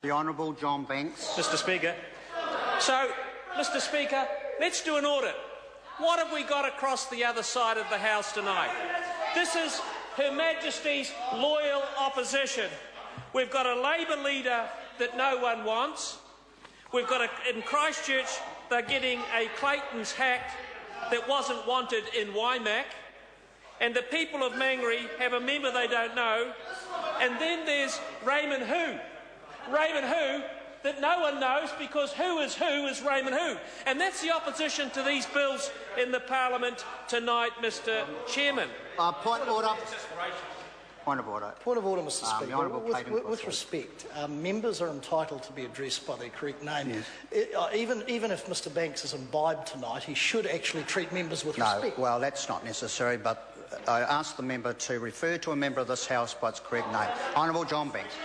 The Honourable John Banks. Mr. Speaker. So, Mr. Speaker, let's do an audit. What have we got across the other side of the House tonight? This is Her Majesty's loyal opposition. We've got a Labor leader that no one wants. We've got in Christchurch, they're getting a Clayton's hat that wasn't wanted in Waimak. And the people of Mangere have a member they don't know. And then there's Raymond Hu. Raymond Hu that no one knows, because who is Raymond Hu. And that's the opposition to these bills in the Parliament tonight, Mr. Chairman. Point of order. Point of order. Point of order, Mr. Speaker. With respect, members are entitled to be addressed by their correct name. Yes. Even if Mr. Banks is imbibed tonight, he should actually treat members with respect. No, well, that's not necessary, but I ask the member to refer to a member of this House by its correct name. Honourable John Banks.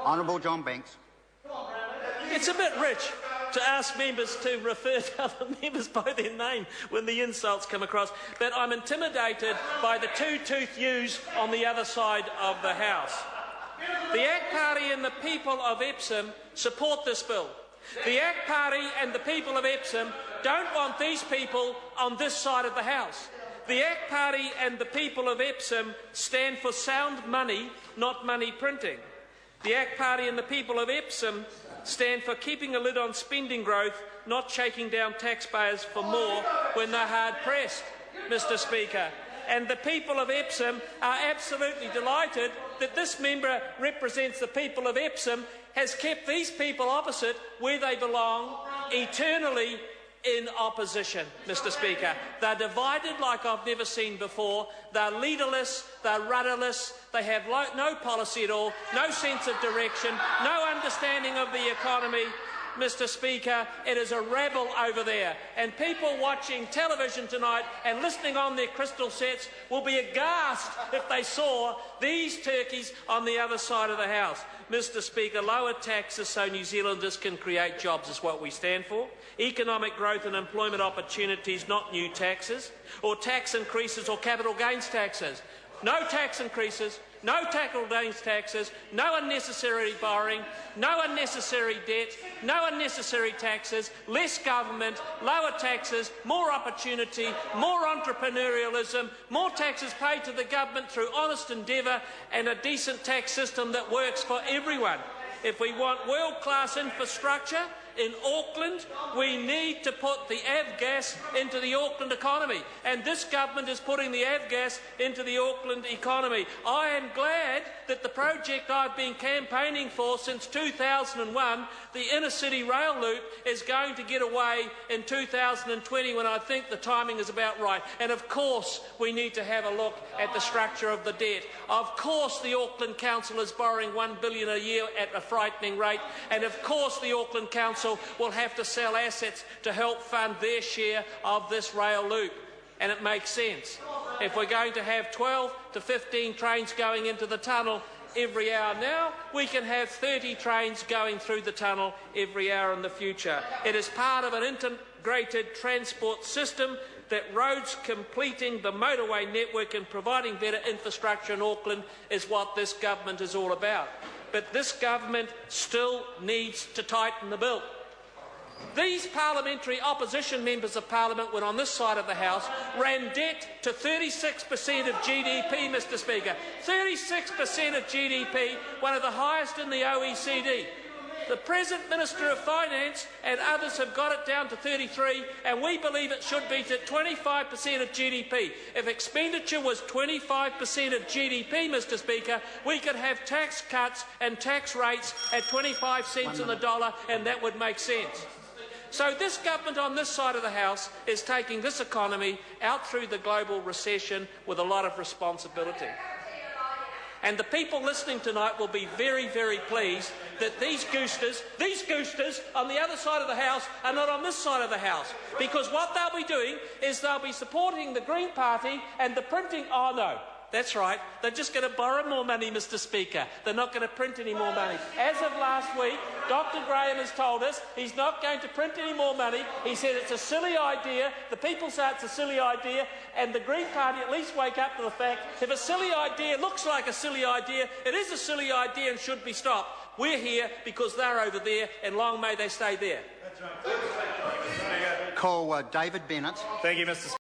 Honourable John Banks. It's a bit rich to ask members to refer to other members by their name when the insults come across, but I'm intimidated by the two-tooth U's on the other side of the House. The ACT Party and the people of Epsom support this bill. The ACT Party and the people of Epsom don't want these people on this side of the House. The ACT Party and the people of Epsom stand for sound money, not money printing. The ACT Party and the people of Epsom stand for keeping a lid on spending growth, not shaking down taxpayers for more when they're hard-pressed, Mr. Speaker. And the people of Epsom are absolutely delighted that this member represents the people of Epsom, has kept these people opposite where they belong, eternally in opposition, Mr. Speaker. They're divided like I've never seen before. They're leaderless, they're rudderless, they have no policy at all, no sense of direction, no understanding of the economy. Mr. Speaker, it is a rabble over there, and people watching television tonight and listening on their crystal sets will be aghast if they saw these turkeys on the other side of the House. Mr. Speaker, lower taxes so New Zealanders can create jobs is what we stand for. Economic growth and employment opportunities, not new taxes, or tax increases or capital gains taxes. No tax increases, no capital gains taxes, no unnecessary borrowing, no unnecessary debt, no unnecessary taxes, less government, lower taxes, more opportunity, more entrepreneurialism, more taxes paid to the government through honest endeavour, and a decent tax system that works for everyone. If we want world-class infrastructure in Auckland, we need to put the avgas into the Auckland economy, and this government is putting the avgas into the Auckland economy. I am glad that the project I've been campaigning for since 2001, the inner-city rail loop, is going to get away in 2020 when I think the timing is about right. And of course we need to have a look at the structure of the debt. Of course the Auckland Council is borrowing $1 billion a year at a frightening rate, and of course the Auckland Council will have to sell assets to help fund their share of this rail loop. And it makes sense. If we're going to have 12 to 15 trains going into the tunnel every hour now, we can have 30 trains going through the tunnel every hour in the future. It is part of an integrated transport system that roads completing the motorway network and providing better infrastructure in Auckland is what this government is all about. But this government still needs to tighten the bill. These parliamentary opposition members of Parliament, when on this side of the House, ran debt to 36% of GDP, Mr. Speaker. 36% of GDP, one of the highest in the OECD. The present Minister of Finance and others have got it down to 33, and we believe it should be to 25% of GDP. If expenditure was 25% of GDP, Mr. Speaker, we could have tax cuts and tax rates at 25 cents on the dollar, and that would make sense. So this government on this side of the House is taking this economy out through the global recession with a lot of responsibility. And the people listening tonight will be very, very pleased that these goosters on the other side of the House are not on this side of the House. Because what they'll be doing is they'll be supporting the Green Party and the printing... Oh, no. That's right. They're just going to borrow more money, Mr Speaker. They're not going to print any more money. As of last week, Dr Graham has told us he's not going to print any more money. He said it's a silly idea. The people say it's a silly idea. And the Green Party at least wake up to the fact if a silly idea looks like a silly idea, it is a silly idea and should be stopped. We're here because they're over there, and long may they stay there. Call David Bennett. Thank you, Mr